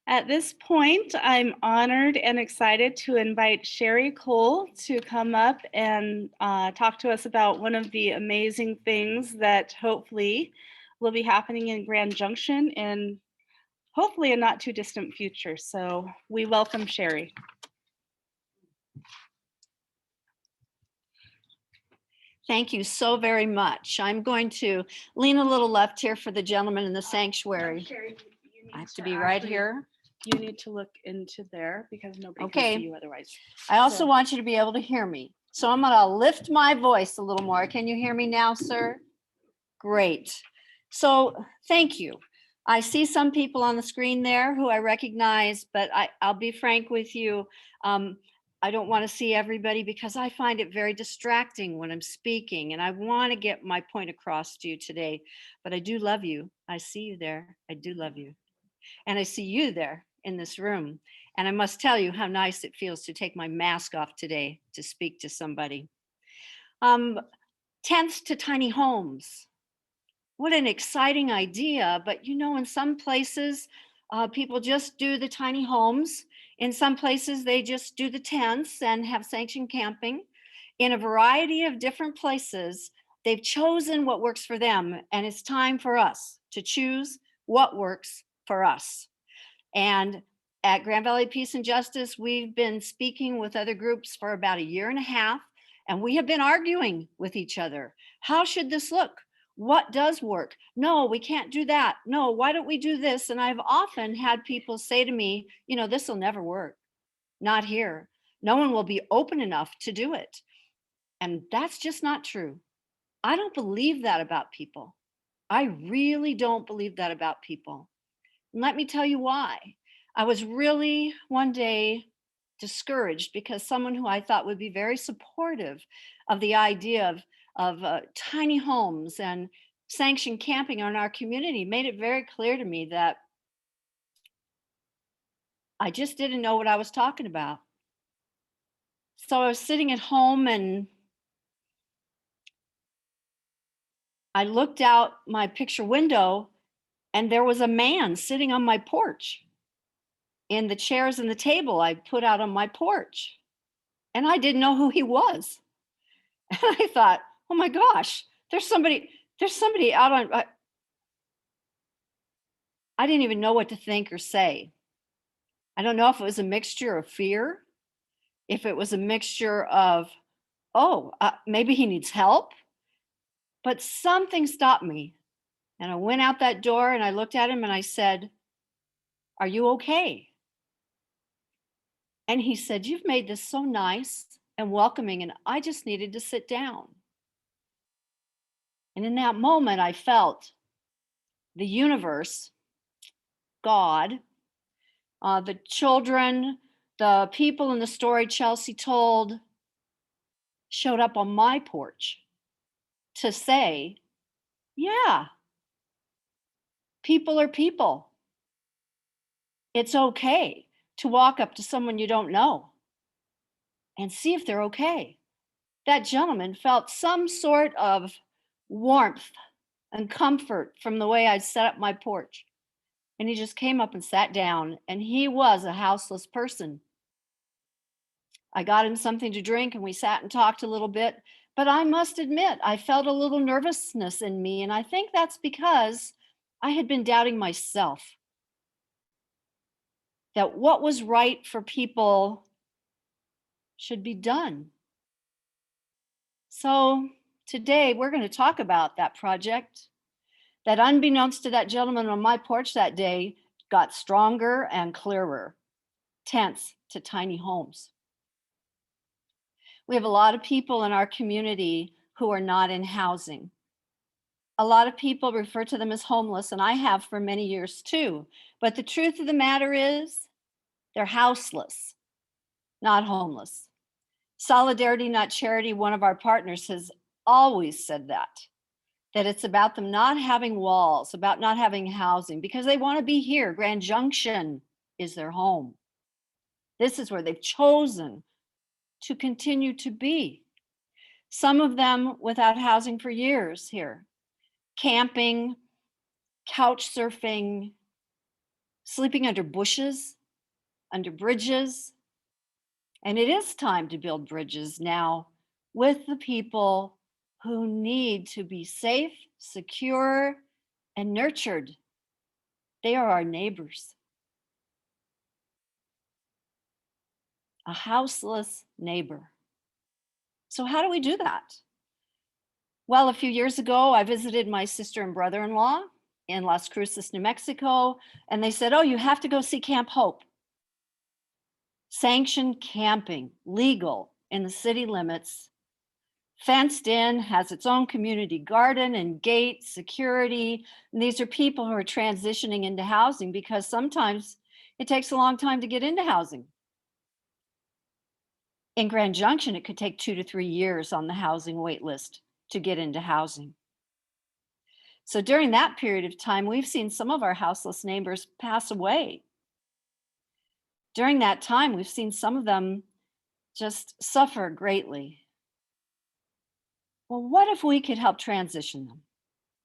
At this point, I'm honored and excited to invite Sherry Cole to come up and talk to us about one of the amazing things that hopefully will be happening in Grand Junction in hopefully a not too distant future. So we welcome Sherry. Thank you so very much. I'm going to lean a little left here for the gentleman in the sanctuary. Sherry, I have to be right here. You need to look into there because nobody Okay. can see you otherwise. I also want you to be able to hear me. So I'm going to lift my voice a little more. Can you hear me now, sir? Great. So thank you. I see some people on the screen there who I recognize, but I'll be frank with you. I don't want to see everybody because I find it very distracting when I'm speaking, and I want to get my point across to you today. But I do love you. I see you there. I do love you. And I see you there in this room. And I must tell you how nice it feels to take my mask off today to speak to somebody. Tents to tiny homes. What an exciting idea. But you know, in some places, people just do the tiny homes. In some places, they just do the tents and have sanctioned camping. In a variety of different places, they've chosen what works for them. And it's time for us to choose what works for us. And at Grand Valley Peace and Justice, we've been speaking with other groups for about a year and a half, and we have been arguing with each other. How should this look? What does work? No, we can't do that. No, why don't we do this? And I've often had people say to me, you know, this will never work. Not here. No one will be open enough to do it. And that's just not true. I don't believe that about people. I really don't believe that about people. And let me tell you why. I was really one day discouraged because someone who I thought would be very supportive of the idea of tiny homes and sanctioned camping in our community made it very clear to me that I just didn't know what I was talking about. So I was sitting at home and I looked out my picture window and there was a man sitting on my porch in the chairs and the table I put out on my porch. And I didn't know who he was. And I thought, oh my gosh, there's somebody out on, I didn't even know what to think or say. I don't know if it was a mixture of fear, if it was a mixture of, maybe he needs help. But something stopped me. And I went out that door and I looked at him and I said, are you okay? And he said, you've made this so nice and welcoming, and I just needed to sit down. And in that moment, I felt the universe, God, the children, the people in the story Chelsea told, showed up on my porch to say, yeah, people are people. It's okay to walk up to someone you don't know and see if they're okay. That gentleman felt some sort of warmth and comfort from the way I set up my porch. And he just came up and sat down, and he was a houseless person. I got him something to drink and we sat and talked a little bit, but I must admit, I felt a little nervousness in me. And I think that's because I had been doubting myself that what was right for people should be done. So today we're going to talk about that project that, unbeknownst to that gentleman on my porch that day, got stronger and clearer. Tents to tiny homes. We have a lot of people in our community who are not in housing. A lot of people refer to them as homeless, and I have for many years too. But the truth of the matter is, they're houseless, not homeless. Solidarity, Not Charity, one of our partners, has always said that it's about them not having walls, about not having housing, because they want to be here. Grand Junction is their home. This is where they've chosen to continue to be. Some of them without housing for years here, camping, couch surfing, sleeping under bushes, under bridges. And it is time to build bridges now with the people who need to be safe, secure, and nurtured. They are our neighbors. A houseless neighbor. So, how do we do that? Well, a few years ago, I visited my sister and brother in law in Las Cruces, New Mexico, and they said, "Oh, you have to go see Camp Hope. Sanctioned camping, legal in the city limits, fenced in, has its own community garden and gate, security." And these are people who are transitioning into housing because sometimes it takes a long time to get into housing. In Grand Junction, it could take 2 to 3 years on the housing wait list to get into housing. So during that period of time, we've seen some of our houseless neighbors pass away. During that time, we've seen some of them just suffer greatly. Well, what if we could help transition them?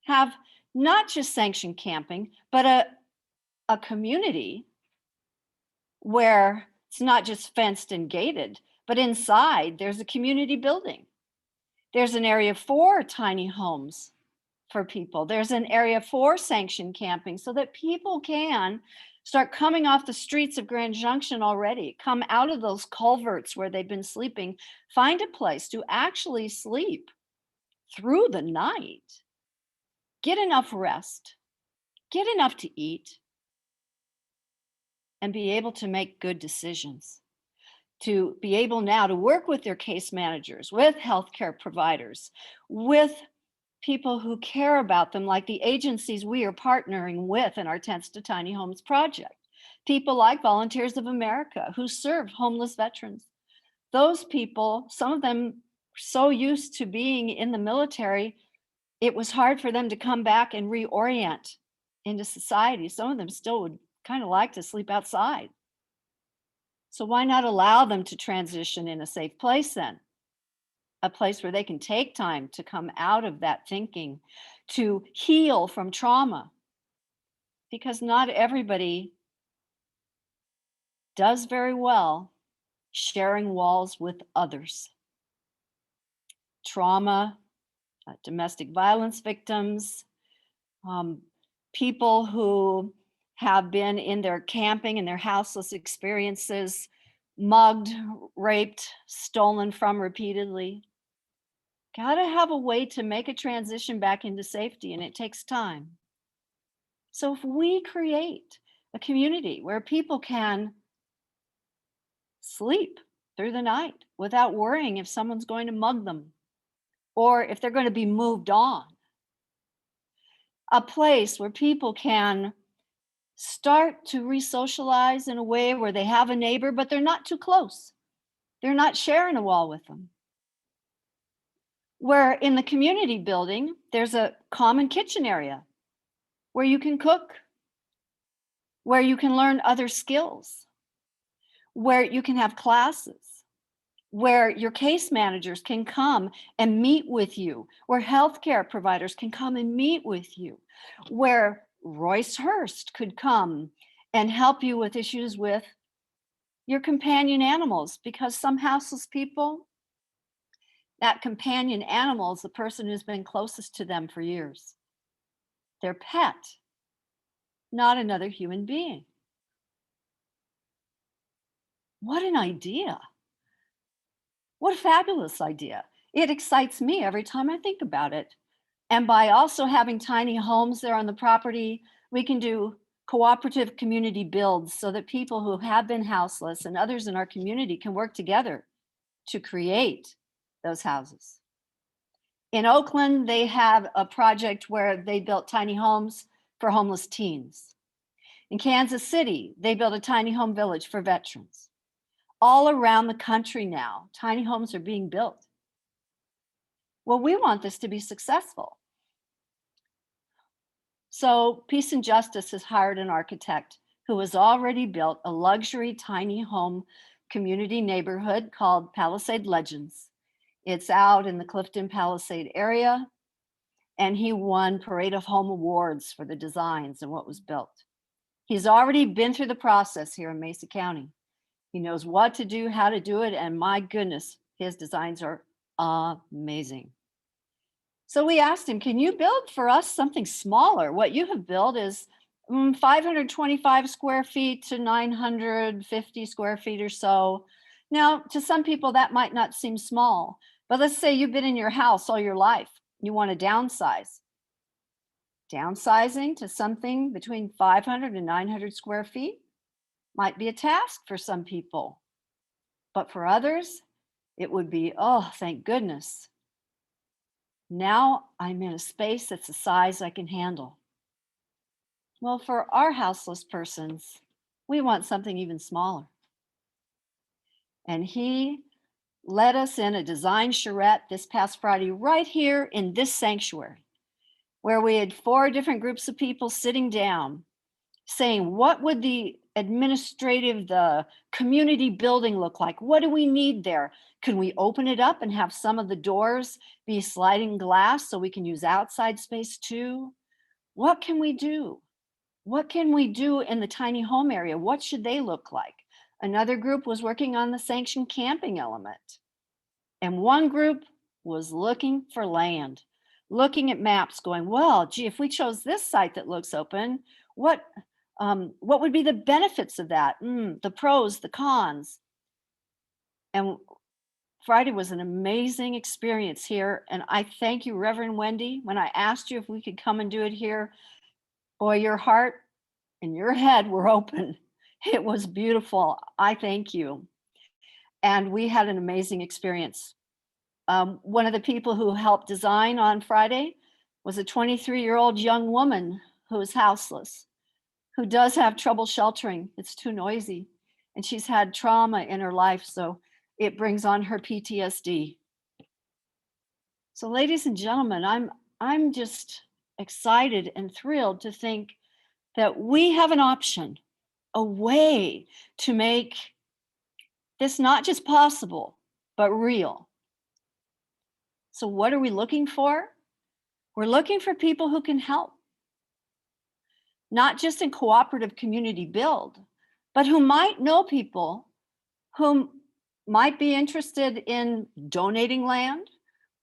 Have not just sanctioned camping, but a community where it's not just fenced and gated, but inside there's a community building. There's an area for tiny homes for people. There's an area for sanctioned camping so that people can start coming off the streets of Grand Junction already, come out of those culverts where they've been sleeping, find a place to actually sleep through the night, get enough rest, get enough to eat, and be able to make good decisions. To be able now to work with their case managers, with healthcare providers, with people who care about them, like the agencies we are partnering with in our Tents to Tiny Homes project. People like Volunteers of America who serve homeless veterans. Those people, some of them so used to being in the military, it was hard for them to come back and reorient into society. Some of them still would kind of like to sleep outside. So why not allow them to transition in a safe place then? A place where they can take time to come out of that thinking, to heal from trauma. Because not everybody does very well sharing walls with others. Trauma, domestic violence victims, people who have been in their camping and their houseless experiences mugged, raped, stolen from repeatedly. Got to have a way to make a transition back into safety, and it takes time. So if we create a community where people can sleep through the night without worrying if someone's going to mug them or if they're going to be moved on, a place where people can start to re-socialize in a way where they have a neighbor, but they're not too close. They're not sharing a wall with them. Where in the community building, there's a common kitchen area where you can cook, where you can learn other skills, where you can have classes, where your case managers can come and meet with you, where healthcare providers can come and meet with you, where Royce Hurst could come and help you with issues with your companion animals, because some houseless people, that companion animal is the person who's been closest to them for years. Their pet, not another human being. What an idea. What a fabulous idea. It excites me every time I think about it. And by also having tiny homes there on the property, we can do cooperative community builds so that people who have been houseless and others in our community can work together to create those houses. In Oakland, they have a project where they built tiny homes for homeless teens. In Kansas City, they built a tiny home village for veterans. All around the country now, tiny homes are being built. Well, we want this to be successful. So Peace and Justice has hired an architect who has already built a luxury tiny home community neighborhood called Palisade Legends. It's out in the Clifton Palisade area, and he won Parade of Home Awards for the designs and what was built. He's already been through the process here in Mesa County. He knows what to do, how to do it, and my goodness, his designs are amazing. So we asked him, can you build for us something smaller? What you have built is 525 square feet to 950 square feet or so. Now, to some people, that might not seem small, but let's say you've been in your house all your life. You want to downsize. Downsizing to something between 500 and 900 square feet might be a task for some people, but for others, it would be, oh, thank goodness. Now I'm in a space that's a size I can handle. Well, for our houseless persons, we want something even smaller. And he led us in a design charrette this past Friday, right here in this sanctuary, where we had 4 different groups of people sitting down saying, what would the administrative, the community building look like? What do we need there? Can we open it up and have some of the doors be sliding glass so we can use outside space too? What can we do? What can we do in the tiny home area? What should they look like? Another group was working on the sanctioned camping element. And one group was looking for land, looking at maps going, well, gee, if we chose this site that looks open, what would be the benefits of that? The pros, the cons. And Friday was an amazing experience here. And I thank you, Reverend Wendy. When I asked you if we could come and do it here, boy, your heart and your head were open. It was beautiful. I thank you. And we had an amazing experience. One of the people who helped design on Friday was a 23-year-old young woman who is houseless, who does have trouble sheltering. It's too noisy. And she's had trauma in her life, so it brings on her PTSD. So ladies and gentlemen, I'm just excited and thrilled to think that we have an option, a way to make this not just possible, but real. So what are we looking for? We're looking for people who can help, not just in cooperative community build, but who might know people who might be interested in donating land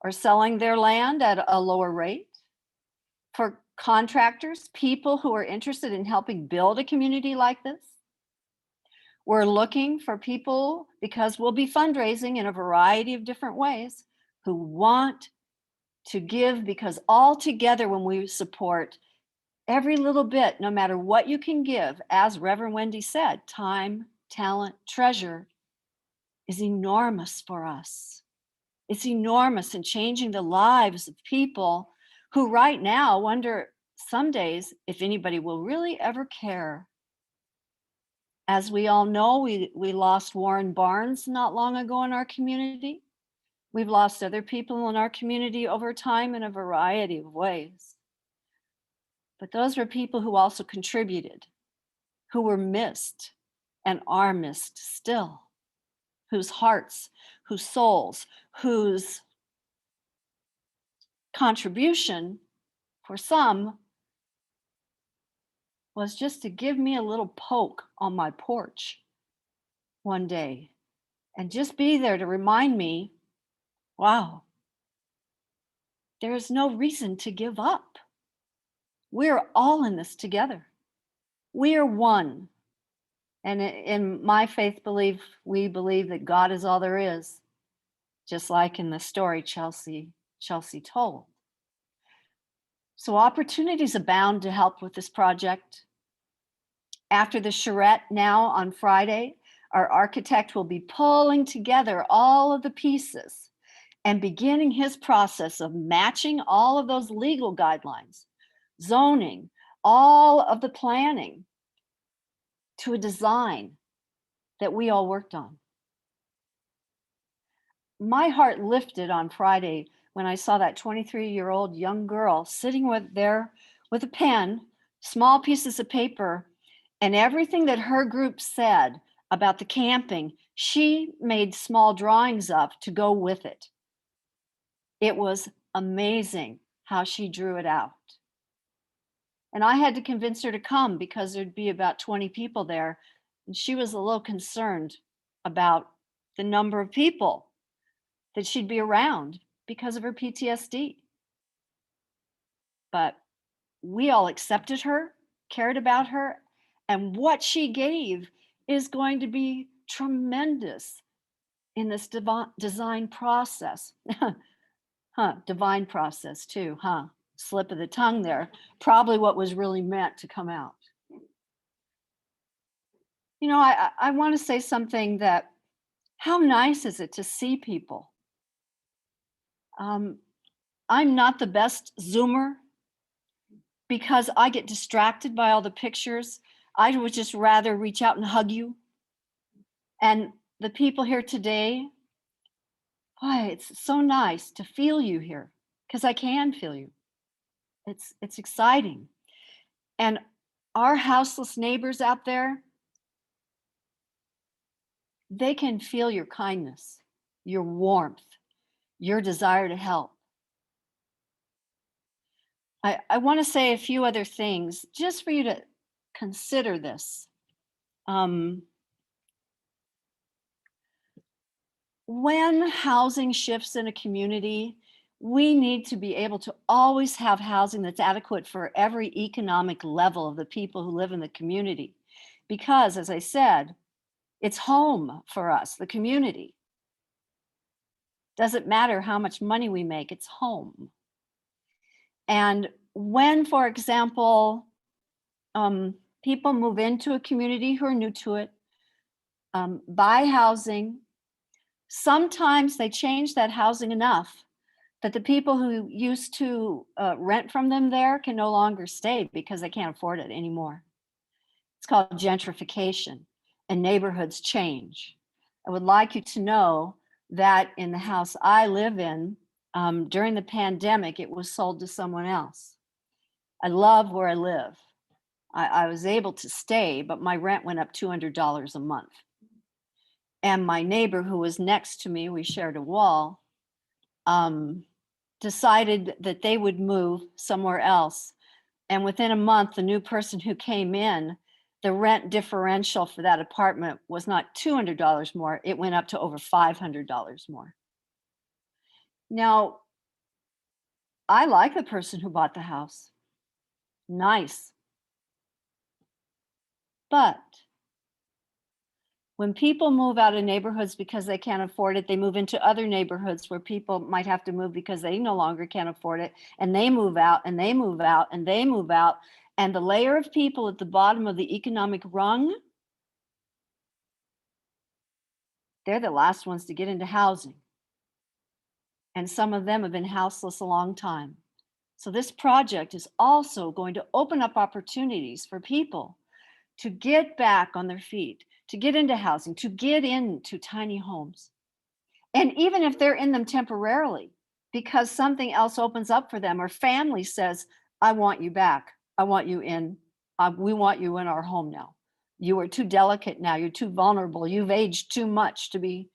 or selling their land at a lower rate. For contractors, people who are interested in helping build a community like this. We're looking for people, because we'll be fundraising in a variety of different ways, who want to give, because all together when we support every little bit, no matter what you can give, as Reverend Wendy said, time, talent, treasure is enormous for us. It's enormous in changing the lives of people who right now wonder some days if anybody will really ever care. As we all know, we lost Warren Barnes not long ago in our community. We've lost other people in our community over time in a variety of ways. But those were people who also contributed, who were missed and are missed still, whose hearts, whose souls, whose contribution for some was just to give me a little poke on my porch one day and just be there to remind me, wow, there is no reason to give up. We're all in this together. We are one. And in my faith belief, we believe that God is all there is, just like in the story Chelsea told. So opportunities abound to help with this project. After the charrette now on Friday, our architect will be pulling together all of the pieces and beginning his process of matching all of those legal guidelines, zoning, all of the planning to a design that we all worked on. My heart lifted on Friday when I saw that 23-year-old young girl sitting there with a pen, small pieces of paper, and everything that her group said about the camping, she made small drawings of to go with it. It was amazing how she drew it out. And I had to convince her to come because there'd be about 20 people there. And she was a little concerned about the number of people that she'd be around because of her PTSD. But we all accepted her, cared about her, and what she gave is going to be tremendous in this design process. Divine process too, slip of the tongue there. Probably what was really meant to come out. You know, I want to say something that how nice is it to see people? I'm not the best Zoomer because I get distracted by all the pictures. I would just rather reach out and hug you. And the people here today, boy, it's so nice to feel you here because I can feel you. It's exciting. And our houseless neighbors out there, they can feel your kindness, your warmth, your desire to help. I want to say a few other things just for you to consider this. When housing shifts in a community, we need to be able to always have housing that's adequate for every economic level of the people who live in the community. Because, as I said, it's home for us, the community. Doesn't matter how much money we make, it's home. And when, for example, people move into a community who are new to it, buy housing, sometimes they change that housing enough that the people who used to rent from them there can no longer stay because they can't afford it anymore. It's called gentrification, and neighborhoods change. I would like you to know that in the house I live in, during the pandemic, it was sold to someone else. I love where I live. I was able to stay, but my rent went up $200 a month. And my neighbor who was next to me, we shared a wall, decided that they would move somewhere else. And within a month, the new person who came in, the rent differential for that apartment was not $200 more, it went up to over $500 more. Now, I like the person who bought the house. Nice. But when people move out of neighborhoods because they can't afford it, they move into other neighborhoods where people might have to move because they no longer can't afford it. And they move out and they move out and they move out. And the layer of people at the bottom of the economic rung, they're the last ones to get into housing. And some of them have been houseless a long time. So this project is also going to open up opportunities for people to get back on their feet, to get into housing, to get into tiny homes. And even if they're in them temporarily, because something else opens up for them, or family says, I want you back. I want you in. We want you in our home now. You are too delicate now. You're too vulnerable. You've aged too much to be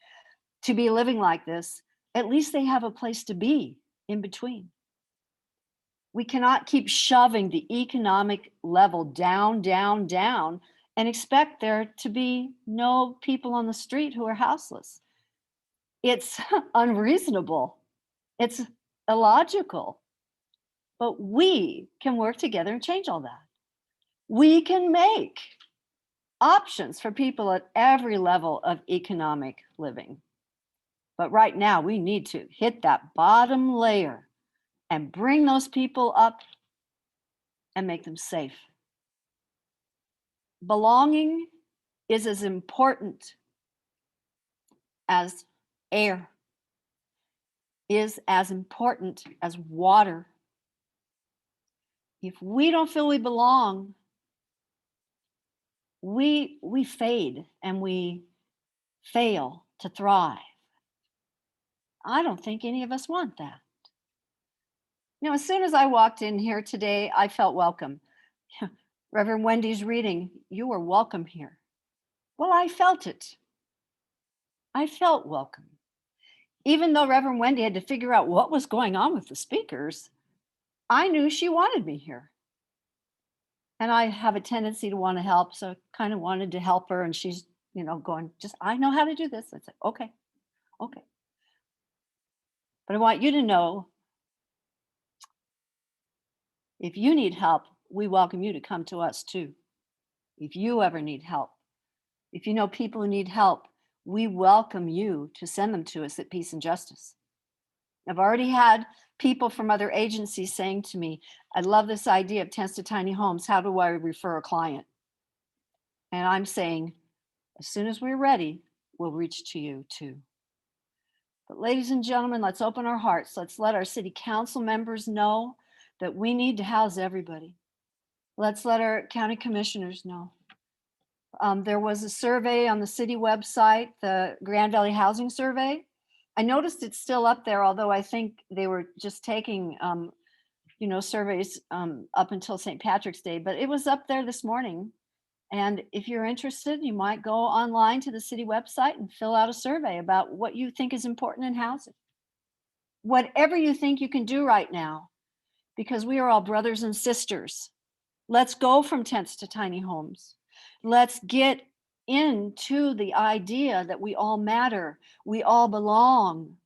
living like this. At least they have a place to be in between. We cannot keep shoving the economic level down, down, down, and expect there to be no people on the street who are houseless. It's unreasonable. It's illogical. But we can work together and change all that. We can make options for people at every level of economic living. But right now, we need to hit that bottom layer and bring those people up and make them safe. Belonging is as important as air, is as important as water. If we don't feel we belong, we fade and we fail to thrive. I don't think any of us want that. You know, as soon as I walked in here today, I felt welcome. Reverend Wendy's reading, you were welcome here. Well, I felt it. I felt welcome. Even though Reverend Wendy had to figure out what was going on with the speakers, I knew she wanted me here. And I have a tendency to want to help, so I kind of wanted to help her, and she's, going, just, I know how to do this. I said, okay, okay. But I want you to know, if you need help, we welcome you to come to us too. If you ever need help, if you know people who need help, we welcome you to send them to us at Peace and Justice. I've already had people from other agencies saying to me, I love this idea of tents to tiny homes. How do I refer a client? And I'm saying, as soon as we're ready, we'll reach to you too. But ladies and gentlemen, let's open our hearts. Let's let our city council members know that we need to house everybody. Let's let our county commissioners know. There was a survey on the city website, the Grand Valley Housing Survey. I noticed it's still up there, although I think they were just taking, surveys up until St. Patrick's Day, but it was up there this morning. And if you're interested, you might go online to the city website and fill out a survey about what you think is important in housing. Whatever you think you can do right now, because we are all brothers and sisters. Let's go from tents to tiny homes. Let's get into the idea that we all matter, we all belong,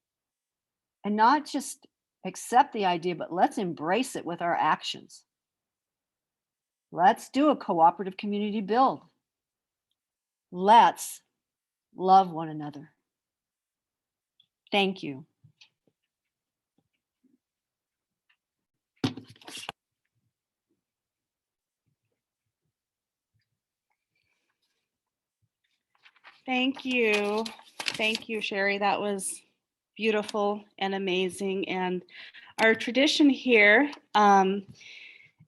and not just accept the idea, but let's embrace it with our actions. Let's do a cooperative community build. Let's love one another. Thank you. Thank you. Thank you, Sherry. That was beautiful and amazing. And our tradition here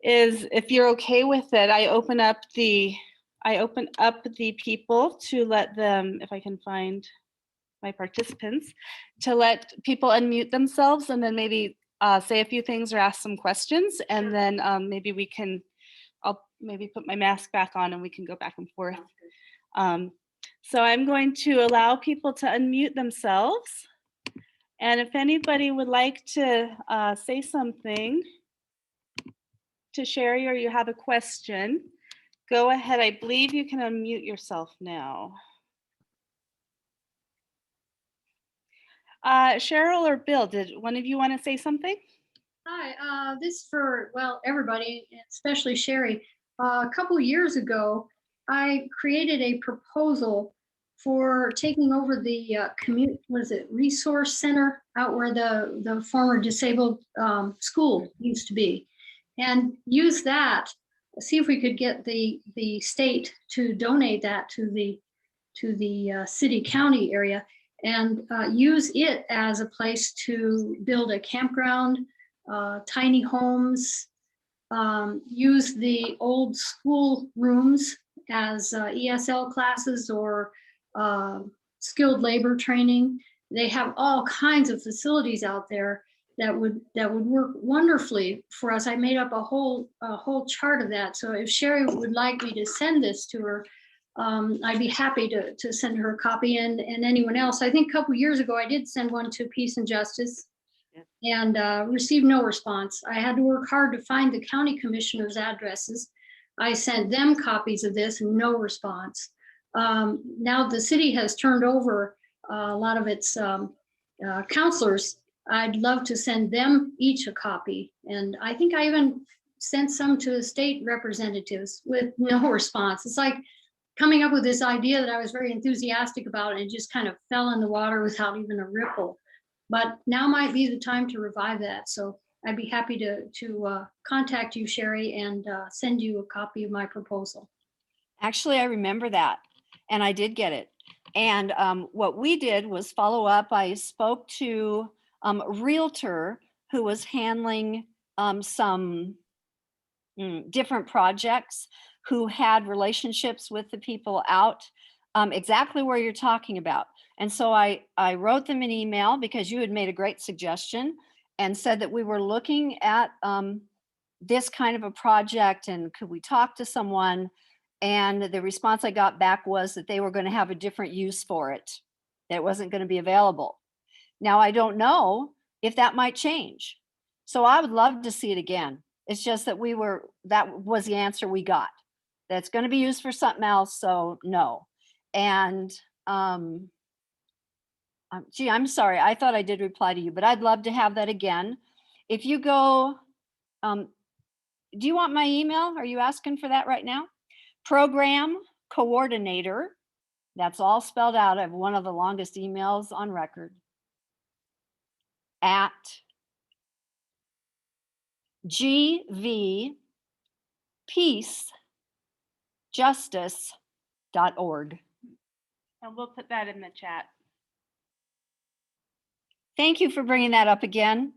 is, if you're okay with it, I open up the people to let them, if I can find my participants, to let people unmute themselves and then maybe say a few things or ask some questions. And then maybe I'll maybe put my mask back on and we can go back and forth. So I'm going to allow people to unmute themselves. And if anybody would like to say something to Sherry, or you have a question, go ahead. I believe you can unmute yourself now. Cheryl or Bill, did one of you want to say something? Hi, this is for, well, everybody, especially Sherry. A couple of years ago, I created a proposal for taking over the resource center out where the former disabled school used to be, and use that, see if we could get the state to donate that to the city county area, and use it as a place to build a campground, tiny homes, use the old school rooms as ESL classes or skilled labor training. They have all kinds of facilities out there that would work wonderfully for us. I made up a whole chart of that. So if Sherry would like me to send this to her, I'd be happy to send her a copy, and anyone else. I think a couple years ago I did send one to Peace and Justice, and received no response. I had to work hard to find the county commissioners' addresses. I sent them copies of this and no response. Now the city has turned over a lot of its counselors. I'd love to send them each a copy. And I think I even sent some to the state representatives with no response. It's like coming up with this idea that I was very enthusiastic about, and it just kind of fell in the water without even a ripple. But now might be the time to revive that. So I'd be happy to contact you, Sherry, and send you a copy of my proposal. Actually, I remember that, and I did get it. And what we did was follow up. I spoke to a realtor who was handling some different projects, who had relationships with the people out exactly where you're talking about. And so I wrote them an email, because you had made a great suggestion, and said that we were looking at this kind of a project, and could we talk to someone? And the response I got back was that they were going to have a different use for it, that it wasn't going to be available. Now, I don't know if that might change. So I would love to see it again. It's just that we were that was the answer we got. That's going to be used for something else, so no. And gee, I'm sorry, I thought I did reply to you, but I'd love to have that again. If you go, do you want my email? Are you asking for that right now? Program coordinator, that's all spelled out. I have one of the longest emails on record, at gvpeacejustice.org. And we'll put that in the chat. Thank you for bringing that up again.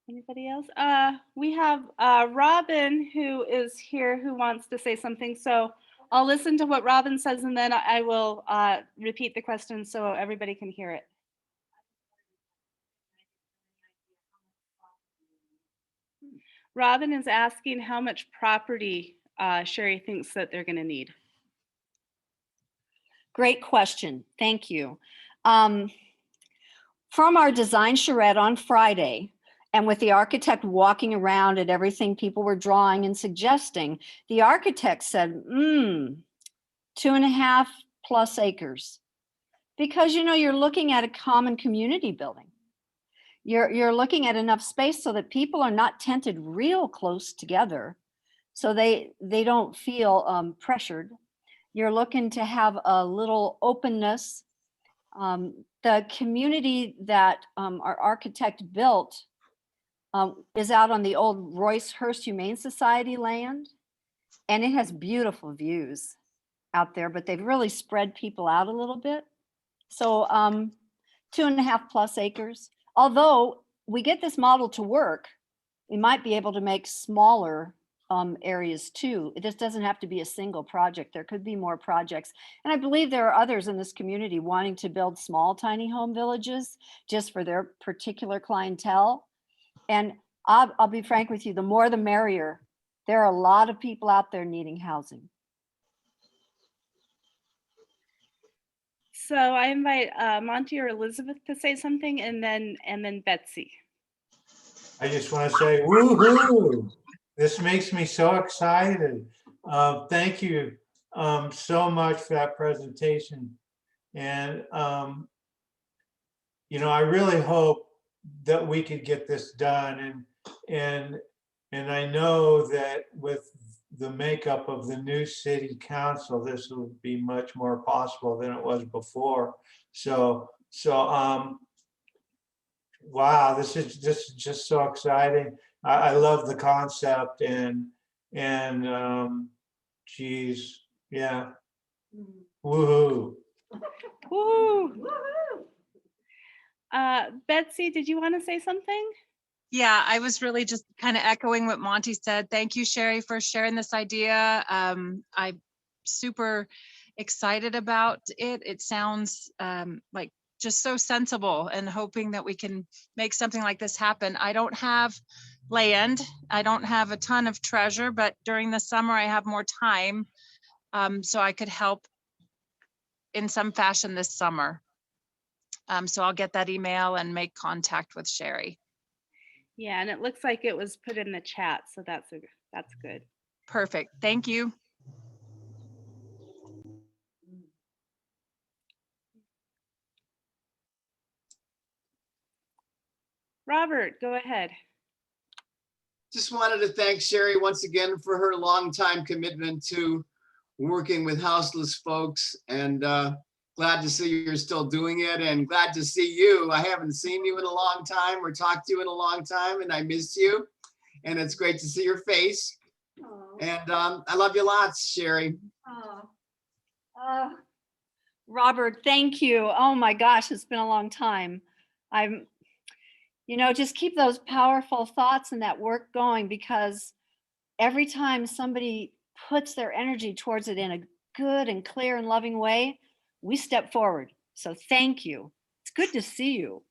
Anybody else? We have Robin who is here who wants to say something. So I'll listen to what Robin says and then I will repeat the question so everybody can hear it. Robin is asking how much property Sherry thinks that they're going to need. Great question. Thank you. From our design charrette on Friday, and with the architect walking around at everything people were drawing and suggesting, the architect said, 2.5+ acres. Because, you know, you're looking at a common community building. You're looking at enough space so that people are not tented real close together, so they don't feel pressured. You're looking to have a little openness. The community that our architect built is out on the old Royce Hurst Humane Society land, and it has beautiful views out there, but they've really spread people out a little bit. So 2.5+ acres. Although we get this model to work, we might be able to make smaller areas too. It just doesn't have to be a single project. There could be more projects. And I believe there are others in this community wanting to build small tiny home villages just for their particular clientele. And I'll be frank with you, the more the merrier. There are a lot of people out there needing housing. So I invite Monty or Elizabeth to say something and then Betsy. I just want to say, woohoo! This makes me so excited. Thank you so much for that presentation. And, you know, I really hope that we could get this done. And I know that with the makeup of the new city council, this will be much more possible than it was before. So wow, this is just so exciting. I love the concept and geez, yeah, woohoo. Woo! Betsy, did you want to say something? Yeah, I was really just kind of echoing what Monty said. Thank you, Sherry, for sharing this idea. I'm super excited about it. It sounds like just so sensible, and hoping that we can make something like this happen. I don't have land. I don't have a ton of treasure, but during the summer I have more time. So I could help in some fashion this summer. So I'll get that email and make contact with Sherry. Yeah, and it looks like it was put in the chat, so that's good. Perfect. Thank you. Robert, go ahead. Just wanted to thank Sherry once again for her longtime commitment to working with houseless folks, and glad to see you're still doing it, and glad to see you. I haven't seen you in a long time or talked to you in a long time, and I miss you, and it's great to see your face. Oh. And I love you lots, Sherry. Robert, thank you. Oh my gosh, it's been a long time. You know, just keep those powerful thoughts and that work going, because every time somebody puts their energy towards it in a good and clear and loving way, we step forward. So thank you. It's good to see you.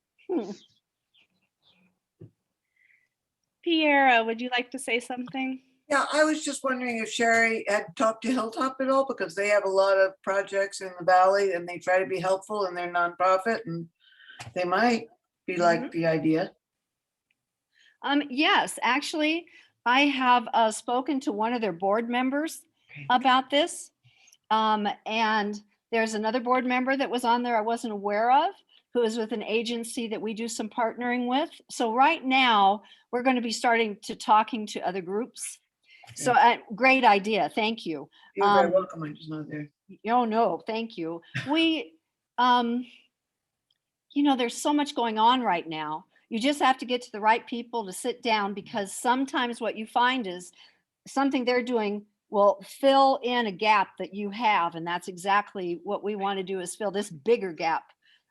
Piera, would you like to say something? Yeah, I was just wondering if Sherry had talked to Hilltop at all, because they have a lot of projects in the valley and they try to be helpful, and they're nonprofit, and they might. if you like the idea. Yes, actually, I have spoken to one of their board members Okay. about this. And there's another board member that was on there I wasn't aware of, who is with an agency that we do some partnering with. So right now, we're going to be starting to talking to other groups. So great idea. Thank you. You're very welcome. I'm just not there. Oh, no, thank you. We, there's so much going on right now. You just have to get to the right people to sit down, because sometimes what you find is something they're doing will fill in a gap that you have. And that's exactly what we want to do, is fill this bigger gap,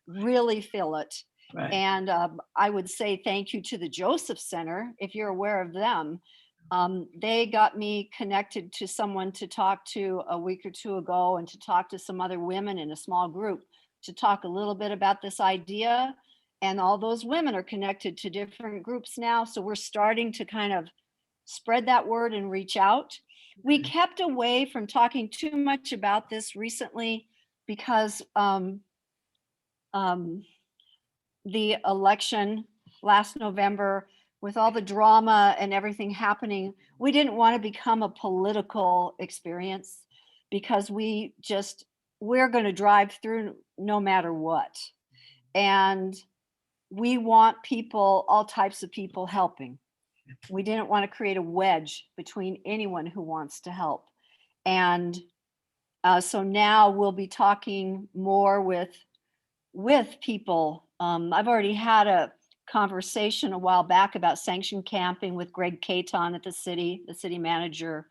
really fill it. Right. And I would say thank you to the Joseph Center, if you're aware of them. They got me connected to someone to talk to a week or two ago, and to talk to some other women in a small group to talk a little bit about this idea. And all those women are connected to different groups now. So we're starting to kind of spread that word and reach out. We kept away from talking too much about this recently because the election last November, with all the drama and everything happening, we didn't want to become a political experience, because we're going to drive through no matter what. And we want people, all types of people, helping. We didn't want to create a wedge between anyone who wants to help. And so now we'll be talking more with people. I've already had a conversation a while back about sanctioned camping with Greg Caton at the city manager.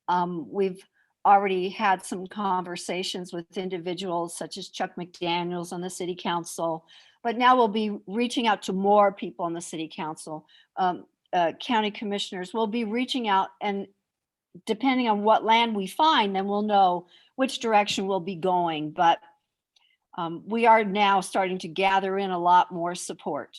We've already had some conversations with individuals such as Chuck McDaniels on the city council, but now we'll be reaching out to more people on the city council. County commissioners will be reaching out, and depending on what land we find, then we'll know which direction we'll be going. But we are now starting to gather in a lot more support.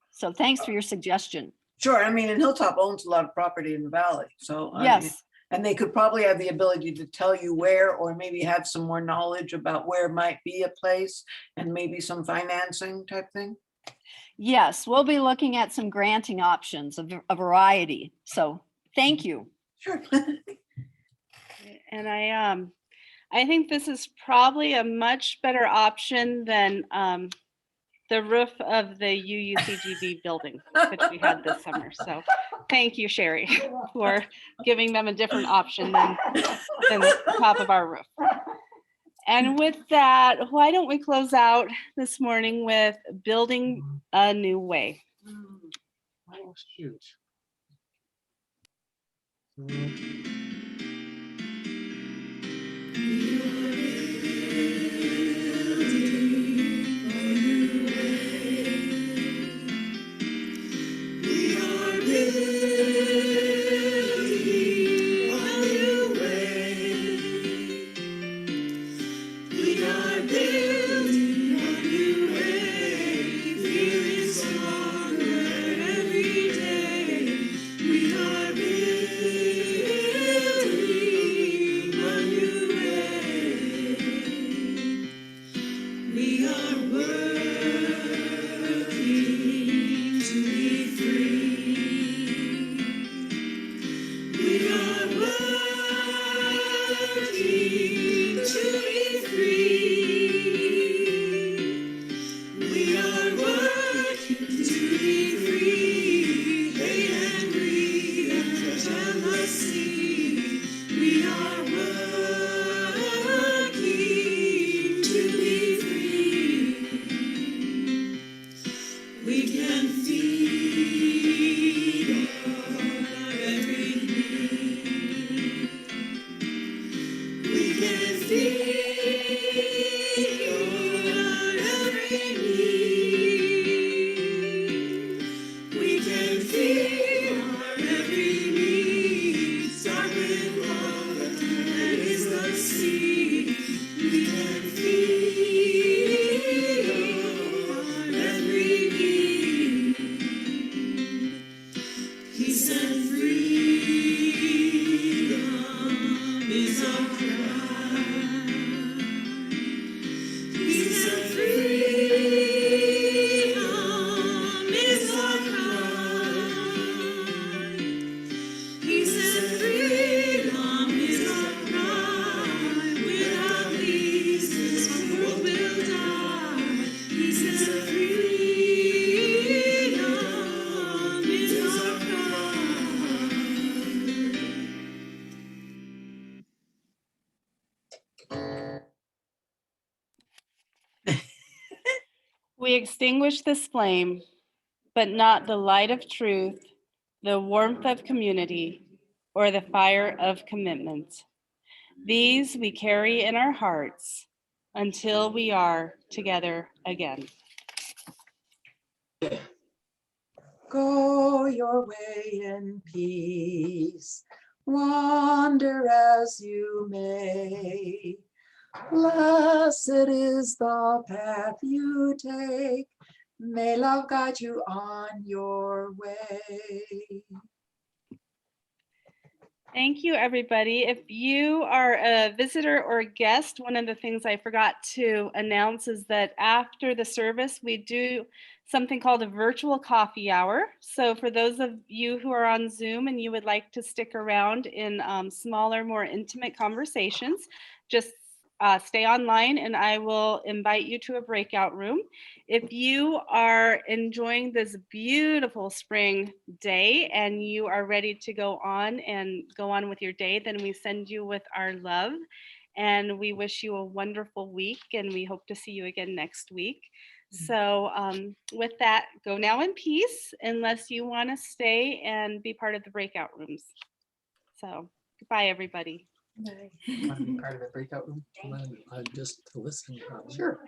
So thanks for your suggestion. Sure. I mean, and Hilltop owns a lot of property in the valley. So Yes. and they could probably have the ability to tell you where, or maybe have some more knowledge about where might be a place, and maybe some financing type thing. Yes, we'll be looking at some granting options, a variety. So thank you. Sure. And I think this is probably a much better option than the roof of the UUCGV building, which we had this summer. So thank you, Sherry, for giving them a different option than the top of our roof. And with that, why don't we close out this morning with Building a New Way? Oh, shoot. We extinguish this flame, but not the light of truth, the warmth of community, or the fire of commitment. These we carry in our hearts until we are together again. Go your way in peace, wander as you may. Blessed is the path you take, may love guide you on your way. Thank you, everybody. If you are a visitor or a guest, one of the things I forgot to announce is that after the service, we do something called a virtual coffee hour. So for those of you who are on Zoom and you would like to stick around in smaller, more intimate conversations, just stay online and I will invite you to a breakout room. If you are enjoying this beautiful spring day and you are ready to go on with your day, then we send you with our love and we wish you a wonderful week and we hope to see you again next week. So with that, go now in peace unless you want to stay and be part of the breakout rooms. So goodbye, everybody. Want to be part of the breakout room? Just to listen. Probably. Sure.